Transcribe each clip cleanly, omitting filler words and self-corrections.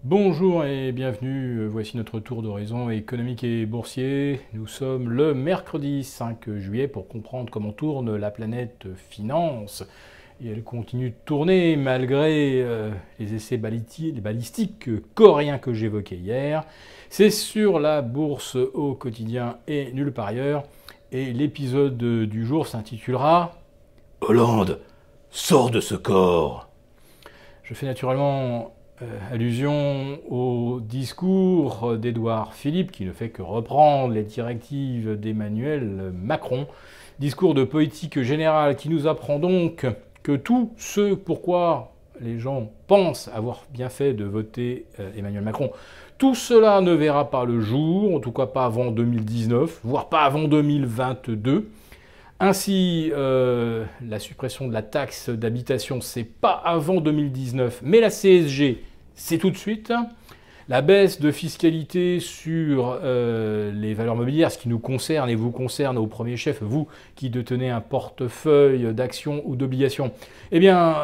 Bonjour et bienvenue, voici notre tour d'horizon économique et boursier. Nous sommes le mercredi 5 juillet pour comprendre comment tourne la planète finance. Et elle continue de tourner malgré les essais balistiques coréens que j'évoquais hier. C'est sur la bourse au quotidien et nulle part ailleurs. Et l'épisode du jour s'intitulera « Hollande, sors de ce corps !» Je fais naturellement allusion au discours d'Édouard Philippe, qui ne fait que reprendre les directives d'Emmanuel Macron. Discours de politique générale qui nous apprend donc que tout ce pourquoi les gens pensent avoir bien fait de voter Emmanuel Macron, tout cela ne verra pas le jour, en tout cas pas avant 2019, voire pas avant 2022. Ainsi, la suppression de la taxe d'habitation, c'est pas avant 2019, mais la CSG, c'est tout de suite. La baisse de fiscalité sur les valeurs mobilières, ce qui nous concerne et vous concerne au premier chef, vous qui détenez un portefeuille d'actions ou d'obligations, eh bien,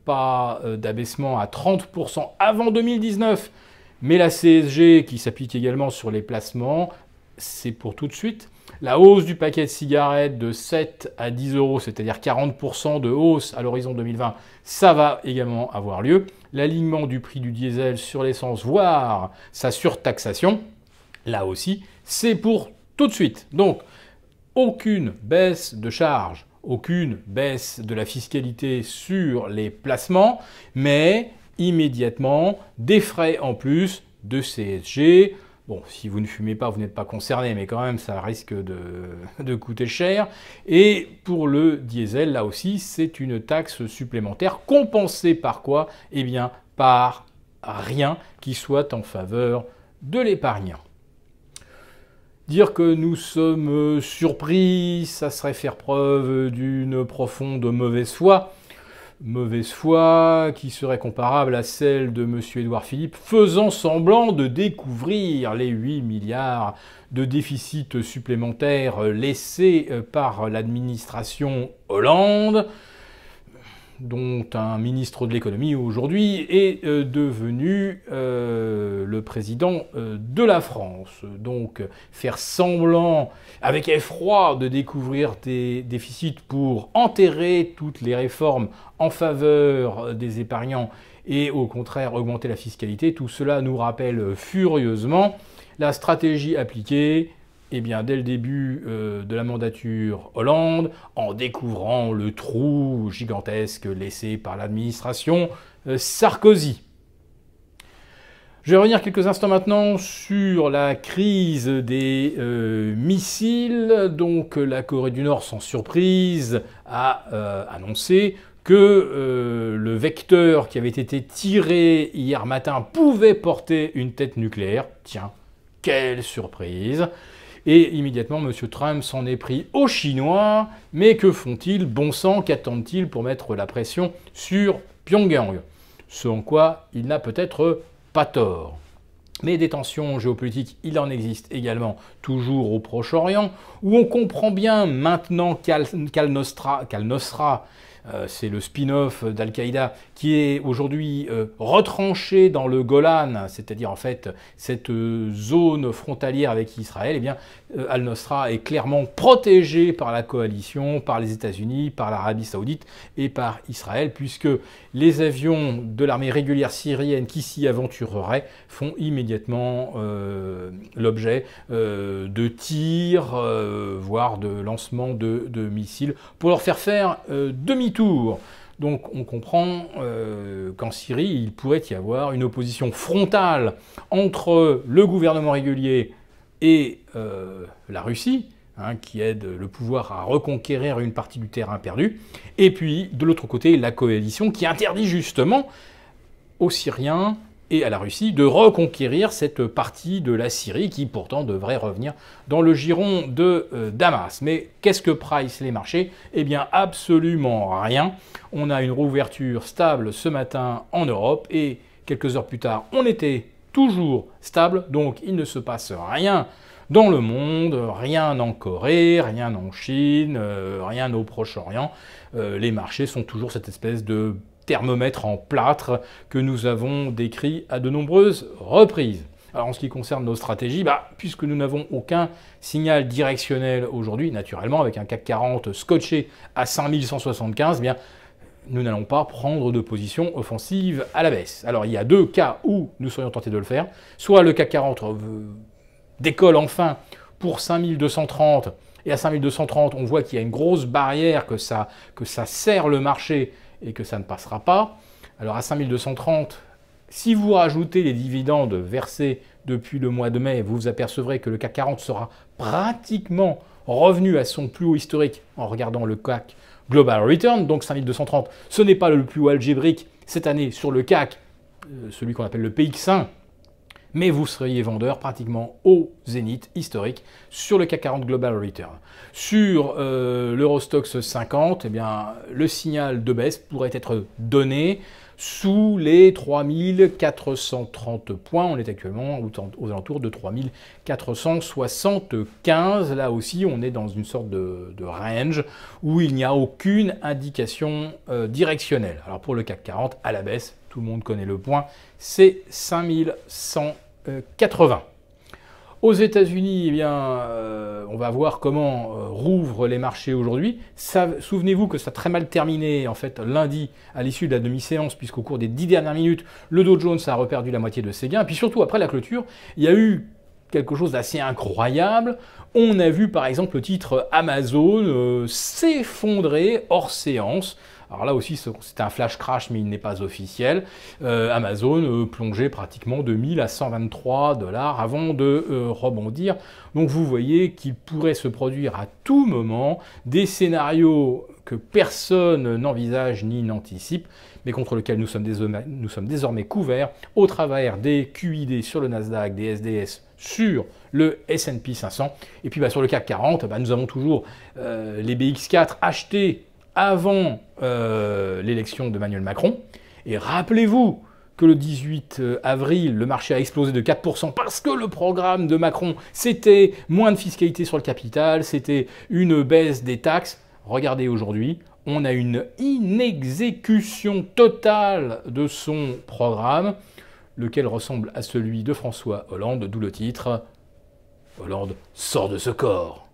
pas d'abaissement à 30% avant 2019, mais la CSG qui s'applique également sur les placements, c'est pour tout de suite. La hausse du paquet de cigarettes de 7 à 10 euros, c'est-à-dire 40% de hausse à l'horizon 2020, ça va également avoir lieu. L'alignement du prix du diesel sur l'essence, voire sa surtaxation, là aussi, c'est pour tout de suite. Donc, aucune baisse de charge, aucune baisse de la fiscalité sur les placements, mais immédiatement des frais en plus de CSG. Bon, si vous ne fumez pas, vous n'êtes pas concerné, mais quand même, ça risque de coûter cher. Et pour le diesel, là aussi, c'est une taxe supplémentaire compensée par quoi? Eh bien, par rien qui soit en faveur de l'épargnant. Dire que nous sommes surpris, ça serait faire preuve d'une profonde mauvaise foi. Mauvaise foi qui serait comparable à celle de M. Édouard Philippe, faisant semblant de découvrir les 8 milliards de déficit supplémentaires laissés par l'administration Hollande, dont un ministre de l'économie aujourd'hui est devenu le président de la France. Donc faire semblant avec effroi de découvrir des déficits pour enterrer toutes les réformes en faveur des épargnants et au contraire augmenter la fiscalité, tout cela nous rappelle furieusement la stratégie appliquée dès le début de la mandature Hollande, en découvrant le trou gigantesque laissé par l'administration Sarkozy. Je vais revenir quelques instants maintenant sur la crise des missiles. Donc la Corée du Nord, sans surprise, a annoncé que le vecteur qui avait été tiré hier matin pouvait porter une tête nucléaire. Tiens, quelle surprise! Et immédiatement, M. Trump s'en est pris aux Chinois. Mais que font-ils? Bon sang, qu'attendent-ils pour mettre la pression sur Pyongyang? Ce en quoi il n'a peut-être pas tort. Mais des tensions géopolitiques, il en existe également toujours au Proche-Orient, où on comprend bien maintenant qu'Al-Nosra, c'est le spin-off d'Al-Qaïda, qui est aujourd'hui retranché dans le Golan, c'est-à-dire en fait cette zone frontalière avec Israël. Eh bien, Al-Nosra est clairement protégé par la coalition, par les États-Unis, par l'Arabie Saoudite et par Israël, puisque les avions de l'armée régulière syrienne qui s'y aventureraient font immédiatement l'objet de tirs, voire de lancement de missiles, pour leur faire demi-tour. Donc on comprend qu'en Syrie, il pourrait y avoir une opposition frontale entre le gouvernement régulier et la Russie, qui aide le pouvoir à reconquérir une partie du terrain perdu, et puis de l'autre côté, la coalition qui interdit justement aux Syriens et à la Russie de reconquérir cette partie de la Syrie qui pourtant devrait revenir dans le giron de Damas. Mais qu'est-ce que price les marchés? Eh bien absolument rien. On a une réouverture stable ce matin en Europe et quelques heures plus tard, on était toujours stable, donc il ne se passe rien dans le monde, rien en Corée, rien en Chine, rien au Proche-Orient. Les marchés sont toujours cette espèce de thermomètre en plâtre que nous avons décrit à de nombreuses reprises. Alors en ce qui concerne nos stratégies, puisque nous n'avons aucun signal directionnel aujourd'hui, naturellement avec un CAC 40 scotché à 5175, nous n'allons pas prendre de position offensive à la baisse. Alors il y a deux cas où nous serions tentés de le faire. Soit le CAC 40 décolle enfin pour 5230, et à 5230 on voit qu'il y a une grosse barrière, que ça serre le marché et que ça ne passera pas. Alors à 5230, si vous rajoutez les dividendes versés depuis le mois de mai, vous vous apercevrez que le CAC 40 sera pratiquement revenu à son plus haut historique en regardant le CAC Global Return, donc 5230. Ce n'est pas le plus haut algébrique cette année sur le CAC, celui qu'on appelle le PX1, mais vous seriez vendeur pratiquement au zénith historique sur le CAC 40 Global Return. Sur l'Eurostoxx 50, le signal de baisse pourrait être donné sous les 3430 points. On est actuellement aux alentours de 3475. Là aussi, on est dans une sorte de range où il n'y a aucune indication directionnelle. Alors pour le CAC 40, à la baisse, tout le monde connaît le point, c'est 5180. Aux États-Unis, on va voir comment rouvrent les marchés aujourd'hui. Souvenez-vous que ça a très mal terminé en fait lundi à l'issue de la demi-séance, puisqu'au cours des 10 dernières minutes, le Dow Jones a reperdu la moitié de ses gains. Et puis surtout, après la clôture, il y a eu quelque chose d'assez incroyable. On a vu par exemple le titre Amazon s'effondrer hors séance. Alors là aussi, c'était un flash crash, mais il n'est pas officiel. Amazon plongeait pratiquement de 1000 à 123 $ avant de rebondir. Donc vous voyez qu'il pourrait se produire à tout moment des scénarios que personne n'envisage ni n'anticipe, mais contre lesquels nous sommes désormais couverts au travers des QID sur le Nasdaq, des SDS sur le S&P 500. Et puis sur le CAC 40, nous avons toujours les BX4 achetés avant l'élection d'Emmanuel Macron. Et rappelez-vous que le 18 avril, le marché a explosé de 4% parce que le programme de Macron, c'était moins de fiscalité sur le capital, c'était une baisse des taxes. Regardez aujourd'hui, on a une inexécution totale de son programme, lequel ressemble à celui de François Hollande, d'où le titre « Hollande sort de ce corps ».